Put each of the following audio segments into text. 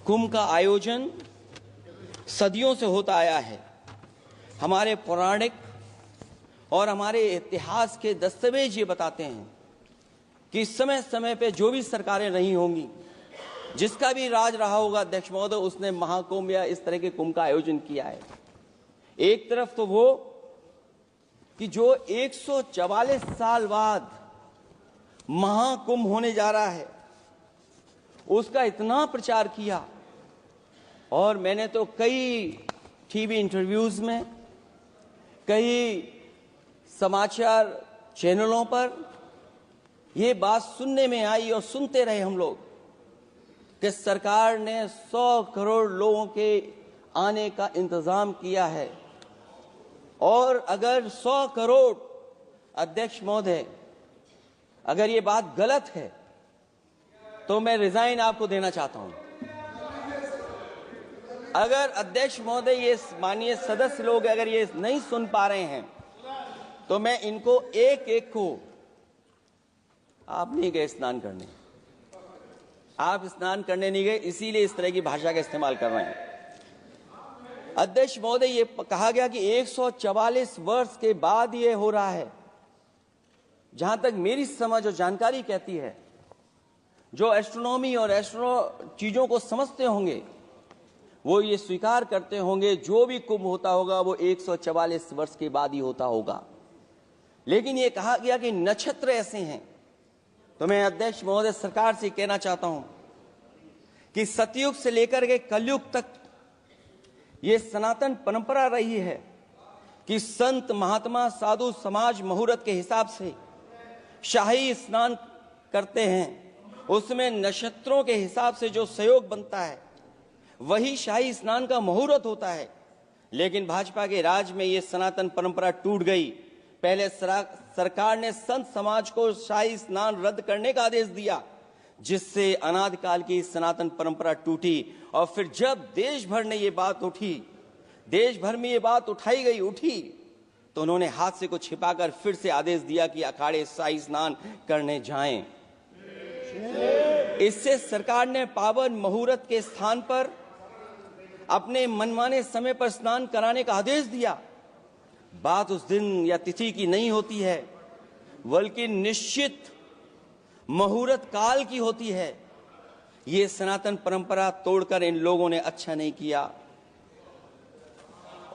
कुंभ का आयोजन सदियों से होता आया है। हमारे पौराणिक और हमारे इतिहास के दस्तावेज ये बताते हैं कि समय समय पे जो भी सरकारें रही होंगी, जिसका भी राज रहा होगा अध्यक्ष महोदय, उसने महाकुंभ या इस तरह के कुंभ का आयोजन किया है। एक तरफ तो वो कि जो 144 साल बाद महाकुंभ होने जा रहा है, उसका इतना प्रचार किया, और मैंने तो कई टीवी इंटरव्यूज में, कई समाचार चैनलों पर ये बात सुनने में आई और सुनते रहे हम लोग कि सरकार ने 100 करोड़ लोगों के आने का इंतजाम किया है। और अगर 100 करोड़, अध्यक्ष महोदय, अगर ये बात गलत है तो मैं रिजाइन आपको देना चाहता हूं। अगर अध्यक्ष महोदय, ये माननीय सदस्य लोग अगर ये नहीं सुन पा रहे हैं तो मैं इनको एक एक को, आप नहीं गए स्नान करने, आप स्नान करने नहीं गए, इसीलिए इस तरह की भाषा का इस्तेमाल कर रहे हैं। अध्यक्ष महोदय, ये कहा गया कि 144 वर्ष के बाद ये हो रहा है। जहां तक मेरी समझ और जानकारी कहती है, जो एस्ट्रोनॉमी और एस्ट्रो चीजों को समझते होंगे वो ये स्वीकार करते होंगे जो भी कुंभ होता होगा वो 144 वर्ष के बाद ही होता होगा। लेकिन ये कहा गया कि नक्षत्र ऐसे हैं, तो मैं अध्यक्ष महोदय सरकार से कहना चाहता हूं कि सतयुग से लेकर के कलयुग तक ये सनातन परंपरा रही है कि संत महात्मा साधु समाज मुहूर्त के हिसाब से शाही स्नान करते हैं, उसमें नक्षत्रों के हिसाब से जो सहयोग बनता है वही शाही स्नान का मुहूर्त होता है। लेकिन भाजपा के राज में ये सनातन परंपरा टूट गई। पहले सरकार ने संत समाज को शाही स्नान रद्द करने का आदेश दिया, जिससे अनादिकाल की सनातन परंपरा टूटी। और फिर जब देश भर ने ये बात उठी, देश भर में ये बात उठी, तो उन्होंने हादसे को छिपाकर फिर से आदेश दिया कि अखाड़े शाही स्नान करने जाएं। इससे सरकार ने पावन मुहूर्त के स्थान पर अपने मनमाने समय पर स्नान कराने का आदेश दिया। बात उस दिन या तिथि की नहीं होती है, बल्कि निश्चित मुहूर्त काल की होती है। ये सनातन परंपरा तोड़कर इन लोगों ने अच्छा नहीं किया।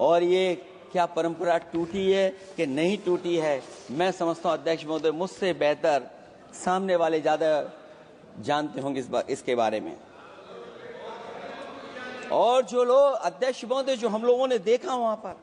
और ये क्या परंपरा टूटी है कि नहीं टूटी है, मैं समझता हूं अध्यक्ष महोदय मुझसे बेहतर सामने वाले ज्यादा जानते होंगे इसके बारे में। और जो लोग, अध्यक्ष महोदय, जो हम लोगों ने देखा वहां पर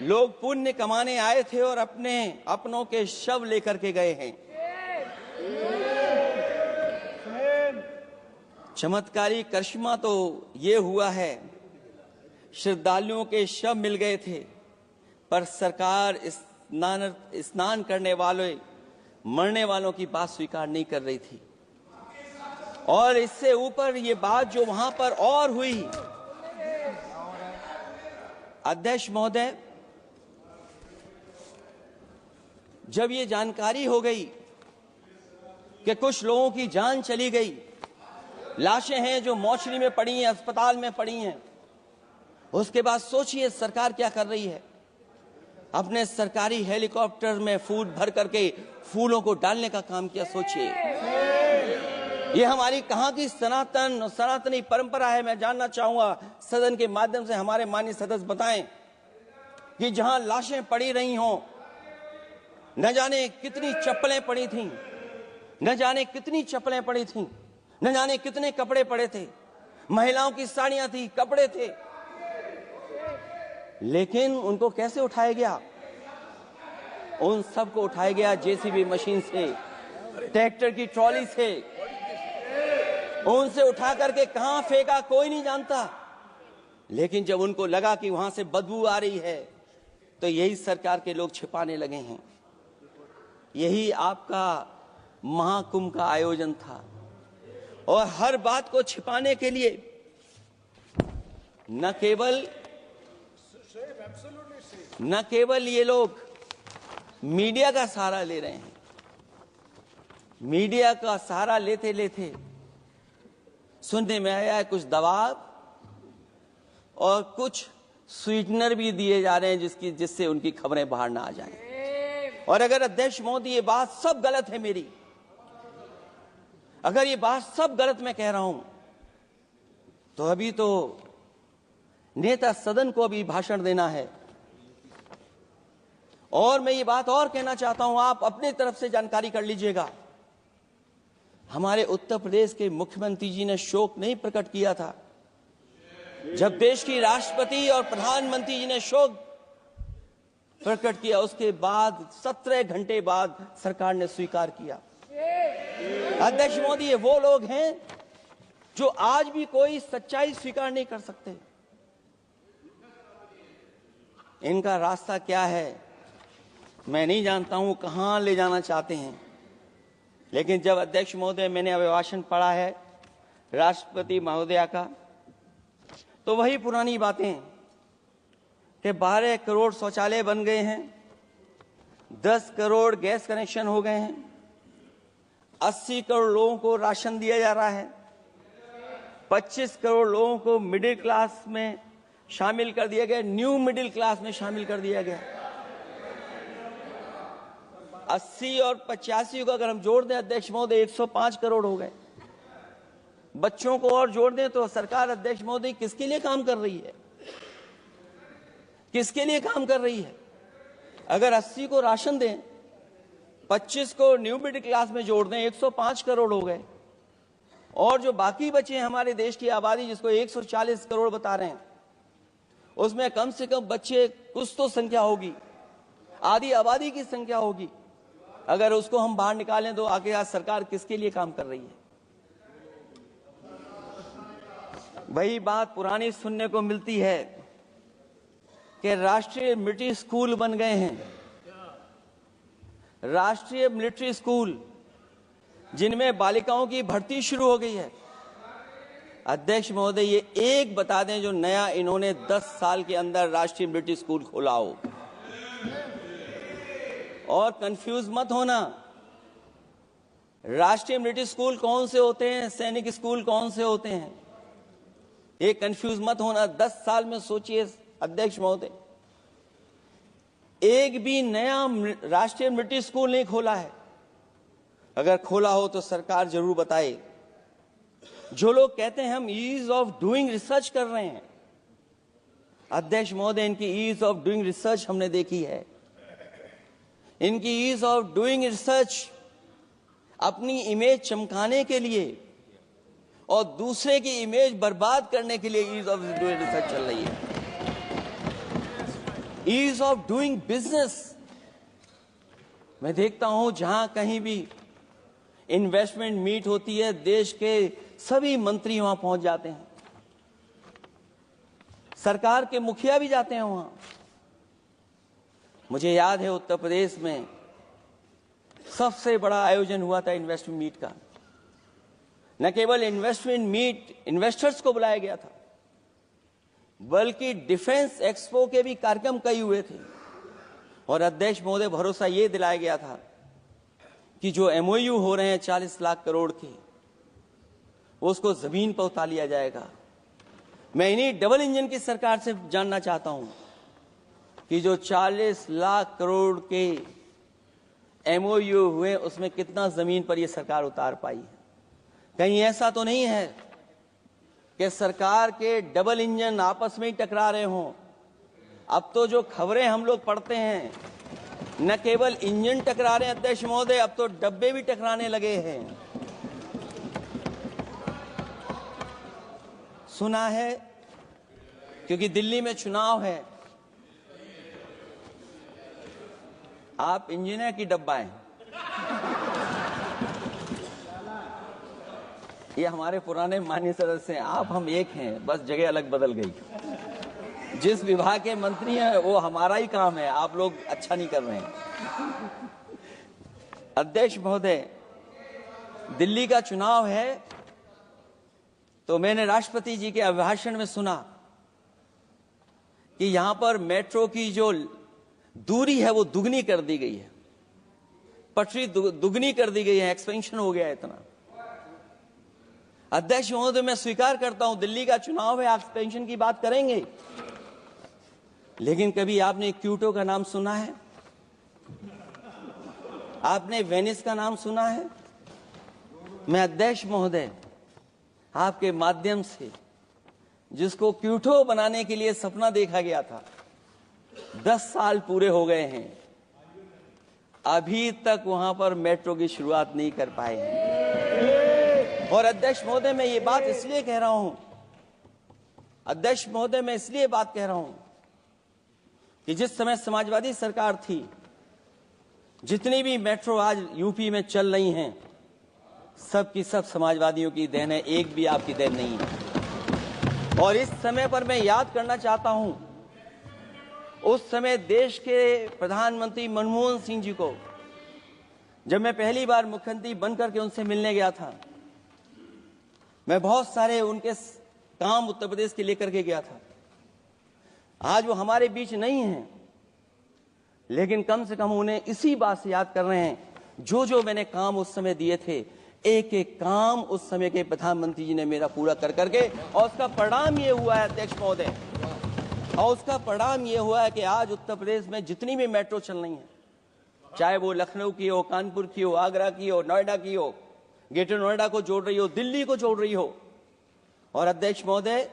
लोग पुण्य कमाने आए थे और अपनों के शव लेकर के गए हैं। चमत्कारी करिश्मा तो ये हुआ है, श्रद्धालुओं के शव मिल गए थे, पर सरकार स्नान करने वाले मरने वालों की बात स्वीकार नहीं कर रही थी। और इससे ऊपर ये बात जो वहां पर और हुई, अध्यक्ष महोदय, जब ये जानकारी हो गई कि कुछ लोगों की जान चली गई, लाशें हैं जो मोर्चरी में पड़ी हैं, अस्पताल में पड़ी हैं, उसके बाद सोचिए सरकार क्या कर रही है। अपने सरकारी हेलीकॉप्टर में फूल भर करके फूलों को डालने का काम किया। सोचिए ये हमारी कहां की सनातनी परंपरा है। मैं जानना चाहूंगा सदन के माध्यम से हमारे माननीय सदस्य बताएं कि जहां लाशें पड़ी रही हों, न जाने कितनी चप्पलें पड़ी थीं, न जाने कितनी चप्पलें पड़ी थीं, न जाने कितने कपड़े पड़े थे, महिलाओं की साड़ियां थी, कपड़े थे, लेकिन उनको कैसे उठाया गया? उन सबको उठाया गया जेसीबी मशीन से, ट्रैक्टर की ट्रॉली से। उनसे उठा करके कहां फेंका कोई नहीं जानता, लेकिन जब उनको लगा कि वहां से बदबू आ रही है तो यही सरकार के लोग छिपाने लगे हैं। यही आपका महाकुंभ का आयोजन था। और हर बात को छिपाने के लिए न केवल ये लोग मीडिया का सहारा ले रहे हैं, मीडिया का सहारा लेते लेते सुनने में आया है कुछ दबाव और कुछ स्वीटनर भी दिए जा रहे हैं जिससे उनकी खबरें बाहर ना आ जाएं। और अगर अध्यक्ष मोदी ये बात सब गलत है मेरी, अगर ये बात सब गलत मैं कह रहा हूं, तो अभी तो नेता सदन को अभी भाषण देना है। और मैं ये बात और कहना चाहता हूं, आप अपनी तरफ से जानकारी कर लीजिएगा। हमारे उत्तर प्रदेश के मुख्यमंत्री जी ने शोक नहीं प्रकट किया था। जब देश की राष्ट्रपति और प्रधानमंत्री जी ने शोक प्रकट किया, उसके बाद 17 घंटे बाद सरकार ने स्वीकार किया। अध्यक्ष मोदी, ये वो लोग हैं जो आज भी कोई सच्चाई स्वीकार नहीं कर सकते। इनका रास्ता क्या है मैं नहीं जानता हूं, कहां ले जाना चाहते हैं। लेकिन जब अध्यक्ष महोदय मैंने अभिभाषण पढ़ा है राष्ट्रपति महोदया का, तो वही पुरानी बातें कि 12 करोड़ शौचालय बन गए हैं, 10 करोड़ गैस कनेक्शन हो गए हैं, 80 करोड़ लोगों को राशन दिया जा रहा है, 25 करोड़ लोगों को मिडिल क्लास में शामिल कर दिया गया, न्यू मिडिल क्लास में शामिल कर दिया गया। 80 और 85 को अगर हम जोड़ दें अध्यक्ष महोदय 105 करोड़ हो गए। बच्चों को और जोड़ दें तो सरकार अध्यक्ष महोदय किसके लिए काम कर रही है, किसके लिए काम कर रही है? अगर 80 को राशन दें, 25 को न्यू मिडिल क्लास में जोड़ दें, 105 करोड़ हो गए। और जो बाकी बचे हैं हमारे देश की आबादी जिसको 140 करोड़ बता रहे हैं, उसमें कम से कम बच्चे कुछ तो संख्या होगी, आधी आबादी की संख्या होगी। अगर उसको हम बाहर निकालें तो आगे आज सरकार किसके लिए काम कर रही है? वही बात पुरानी सुनने को मिलती है कि राष्ट्रीय मिलिट्री स्कूल बन गए हैं, राष्ट्रीय मिलिट्री स्कूल जिनमें बालिकाओं की भर्ती शुरू हो गई है। अध्यक्ष महोदय, ये एक बता दें जो नया इन्होंने 10 साल के अंदर राष्ट्रीय मिलिट्री स्कूल खोला हो। और कंफ्यूज मत होना, राष्ट्रीय मिलिट्री स्कूल कौन से होते हैं, सैनिक स्कूल कौन से होते हैं, ये कंफ्यूज मत होना। 10 साल में सोचिए अध्यक्ष महोदय, एक भी नया राष्ट्रीय मिलिट्री स्कूल नहीं खोला है। अगर खोला हो तो सरकार जरूर बताए। जो लोग कहते हैं हम ईज ऑफ डूइंग रिसर्च कर रहे हैं, अध्यक्ष महोदय इनकी ईज ऑफ डूइंग रिसर्च हमने देखी है। इनकी ईज ऑफ डूइंग रिसर्च अपनी इमेज चमकाने के लिए और दूसरे की इमेज बर्बाद करने के लिए ईज ऑफ डूइंग रिसर्च चल रही है। ईज ऑफ डूइंग बिजनेस, मैं देखता हूं जहां कहीं भी इन्वेस्टमेंट मीट होती है, देश के सभी मंत्री वहां पहुंच जाते हैं, सरकार के मुखिया भी जाते हैं वहां। मुझे याद है उत्तर प्रदेश में सबसे बड़ा आयोजन हुआ था इन्वेस्टमेंट मीट का। न केवल इन्वेस्टमेंट मीट इन्वेस्टर्स को बुलाया गया था, बल्कि डिफेंस एक्सपो के भी कार्यक्रम कई हुए थे। और अध्यक्ष महोदय भरोसा ये दिलाया गया था कि जो एमओयू हो रहे हैं 40 लाख करोड़ के, उसको जमीन पर उतार लिया जाएगा। मैं इन्हीं डबल इंजन की सरकार से जानना चाहता हूं कि जो 40 लाख करोड़ के एमओयू हुए उसमें कितना जमीन पर यह सरकार उतार पाई है? कहीं ऐसा तो नहीं है कि सरकार के डबल इंजन आपस में ही टकरा रहे हों? अब तो जो खबरें हम लोग पढ़ते हैं, न केवल इंजन टकरा रहे हैं अध्यक्ष महोदय, अब तो डब्बे भी टकराने लगे हैं। सुना है क्योंकि दिल्ली में चुनाव है, आप इंजीनियर की डब्बा हैं। ये हमारे पुराने माननीय सदस्य हैं, आप हम एक हैं, बस जगह अलग बदल गई। जिस विभाग के मंत्री हैं वो हमारा ही काम है, आप लोग अच्छा नहीं कर रहे हैं। अध्यक्ष महोदय, दिल्ली का चुनाव है तो मैंने राष्ट्रपति जी के अभिभाषण में सुना कि यहां पर मेट्रो की जो दूरी है वो दुगनी कर दी गई है, पटरी दुगनी कर दी गई है, एक्सपेंशन हो गया है इतना। अध्यक्ष महोदय, मैं स्वीकार करता हूं दिल्ली का चुनाव है, आप एक्सपेंशन की बात करेंगे, लेकिन कभी आपने क्यूटो का नाम सुना है? आपने वेनिस का नाम सुना है? मैं अध्यक्ष महोदय आपके माध्यम से, जिसको क्यूटो बनाने के लिए सपना देखा गया था, 10 साल पूरे हो गए हैं, अभी तक वहां पर मेट्रो की शुरुआत नहीं कर पाए हैं। और अध्यक्ष महोदय, मैं ये बात इसलिए कह रहा हूं, अध्यक्ष महोदय मैं इसलिए बात कह रहा हूं कि जिस समय समाजवादी सरकार थी, जितनी भी मेट्रो आज यूपी में चल रही हैं, सब की सब समाजवादियों की देन है, एक भी आपकी देन नहीं है। और इस समय पर मैं याद करना चाहता हूं, उस समय देश के प्रधानमंत्री मनमोहन सिंह जी को जब मैं पहली बार मुख्यमंत्री बनकर के उनसे मिलने गया था, मैं बहुत सारे उनके काम उत्तर प्रदेश के लेकर के गया था। आज वो हमारे बीच नहीं हैं, लेकिन कम से कम उन्हें इसी बात से याद कर रहे हैं, जो मैंने काम उस समय दिए थे, एक एक काम उस समय के प्रधानमंत्री जी ने मेरा पूरा कर करके, और उसका परिणाम ये हुआ है अध्यक्ष महोदय, और उसका परिणाम ये हुआ है कि आज उत्तर प्रदेश में जितनी भी मेट्रो चल रही है, चाहे वो लखनऊ की हो, कानपुर की हो, आगरा की हो, नोएडा की हो, ग्रेटर नोएडा को जोड़ रही हो, दिल्ली को जोड़ रही हो। और अध्यक्ष महोदय,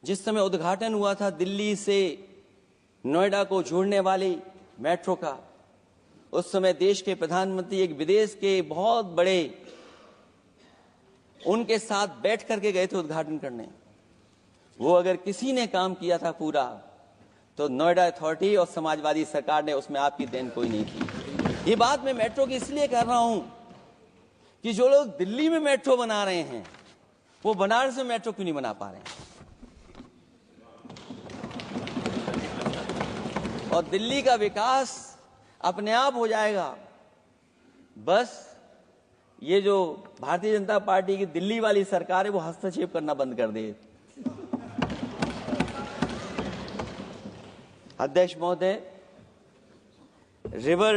जिस समय उद्घाटन हुआ था दिल्ली से नोएडा को जोड़ने वाली मेट्रो का, उस समय देश के प्रधानमंत्री एक विदेश के बहुत बड़े उनके साथ बैठ करके गए थे उद्घाटन करने। वो अगर किसी ने काम किया था पूरा, तो नोएडा अथॉरिटी और समाजवादी सरकार ने, उसमें आपकी देन कोई नहीं थी। ये बात मैं मेट्रो की इसलिए कर रहा हूं कि जो लोग दिल्ली में मेट्रो बना रहे हैं, वो बनारस में मेट्रो क्यों नहीं बना पा रहे हैं? और दिल्ली का विकास अपने आप हो जाएगा, बस ये जो भारतीय जनता पार्टी की दिल्ली वाली सरकार है, वो हस्तक्षेप करना बंद कर दे। अध्यक्ष महोदय, रिवर